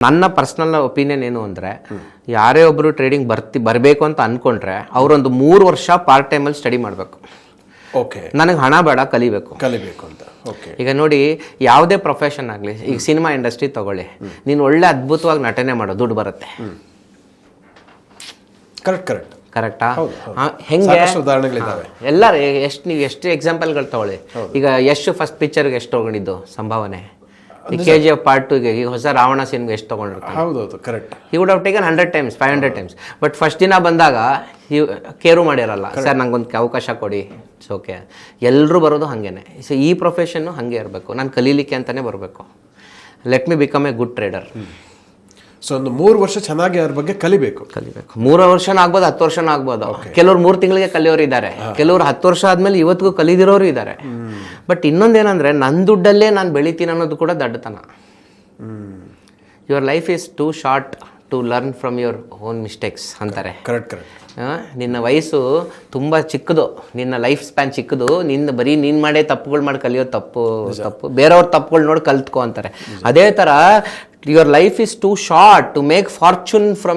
ನನ್ನ personal opinion ಏನು ಅಂದರೆ, ಯಾರೇ ಒಬ್ಬರು ಟ್ರೇಡಿಂಗ್ ಬರಬೇಕು ಅಂತ ಅಂದ್ಕೊಂಡ್ರೆ ಅವರೊಂದು 3 ವರ್ಷ ಪಾರ್ಟ್ ಟೈಮಲ್ಲಿ ಸ್ಟಡಿ ಮಾಡಬೇಕು. ಓಕೆ, ನನಗೆ ಹಣ ಬೇಡ, ಕಲಿಬೇಕು ಅಂತ. ಓಕೆ, ಈಗ ನೋಡಿ, ಯಾವುದೇ ಪ್ರೊಫೆಷನ್ ಆಗಲಿ, ಈಗ ಸಿನಿಮಾ ಇಂಡಸ್ಟ್ರಿ ತಗೊಳ್ಳಿ, ನೀನು ಒಳ್ಳೆ ಅದ್ಭುತವಾಗಿ ನಟನೆ ಮಾಡೋ, ದುಡ್ಡು ಬರುತ್ತೆ. ಕರೆಕ್ಟಾ? ಹೆಂಗೆ ಉದಾಹರಣೆಗಳಿದ್ದಾವೆ ಎಲ್ಲರೂ. ನೀವು ಎಷ್ಟು ಎಕ್ಸಾಂಪಲ್ಗಳು ತಗೊಳ್ಳಿ. ಈಗ ಯಶ್ ಫಸ್ಟ್ ಪಿಕ್ಚರ್ಗೆ ಎಷ್ಟು ತಗೊಂಡಿದ್ದು ಸಂಭಾವನೆ, KGF ಪಾರ್ಟ್ 2ಗೆ ಈಗ ಹೊಸ ರಾವಣ ಸಿನಿಮಾಗೆ ಎಷ್ಟು ತಗೊಂಡಿರ್ತಾನೆ. ಹೌದೌದು, correct. He would have taken 100 times 500 times. But first ದಿನ ಬಂದಾಗ ಕೇರು ಮಾಡಿರಲ್ಲ, ಸರ್ ನಂಗೊಂದು ಅವಕಾಶ ಕೊಡಿ, ಇಟ್ಸ್ ಓಕೆ. ಎಲ್ಲರೂ ಬರೋದು ಹಾಗೇನೆ. ಸೊ ಈ ಪ್ರೊಫೆಷನ್ನು ಹಾಗೆ ಇರಬೇಕು, ನಾನು ಕಲೀಲಿಕ್ಕೆ ಅಂತಲೇ ಬರಬೇಕು. Let me become A good trader. So ಒಂದು 3 ವರ್ಷ ಚೆನ್ನಾಗಿ ಅದ್ರ ಬಗ್ಗೆ ಕಲಿಬೇಕು. 3 ವರ್ಷನೂ ಆಗ್ಬೋದು, 10 ವರ್ಷನೂ ಆಗ್ಬೋದು. ಕೆಲವ್ರು 3 ತಿಂಗಳಿಗೆ ಕಲಿಯೋರು ಇದ್ದಾರೆ, ಕೆಲವರು 10 ವರ್ಷ ಆದ್ಮೇಲೆ ಇವತ್ತಿಗೂ ಕಲಿದಿರೋರು ಇದ್ದಾರೆ. ಬಟ್ ಇನ್ನೊಂದೇನಂದ್ರೆ, ನನ್ನ ದುಡ್ಡಲ್ಲೇ ನಾನು ಬೆಳಿತೀನಿ ಅನ್ನೋದು ಕೂಡ ದಡ್ಡತನ. Your life is too short to learn from your own mistakes ಅಂತಾರೆ. ಕರೆಕ್ಟ್. ನಿನ್ನ ವಯಸ್ಸು ತುಂಬ ಚಿಕ್ಕದು, ನಿನ್ನ ಲೈಫ್ ಸ್ಪ್ಯಾನ್ ಚಿಕ್ಕದು. ಬರೀ ನೀನು ಮಾಡೇ ತಪ್ಪುಗಳು ಮಾಡಿ ಕಲಿಯೋದು ತಪ್ಪು. ಬೇರೆಯವ್ರ ತಪ್ಪುಗಳು ನೋಡಿ ಕಲ್ತ್ಕೊ ಅಂತಾರೆ. ಅದೇ ಥರ your life is too short to make fortune from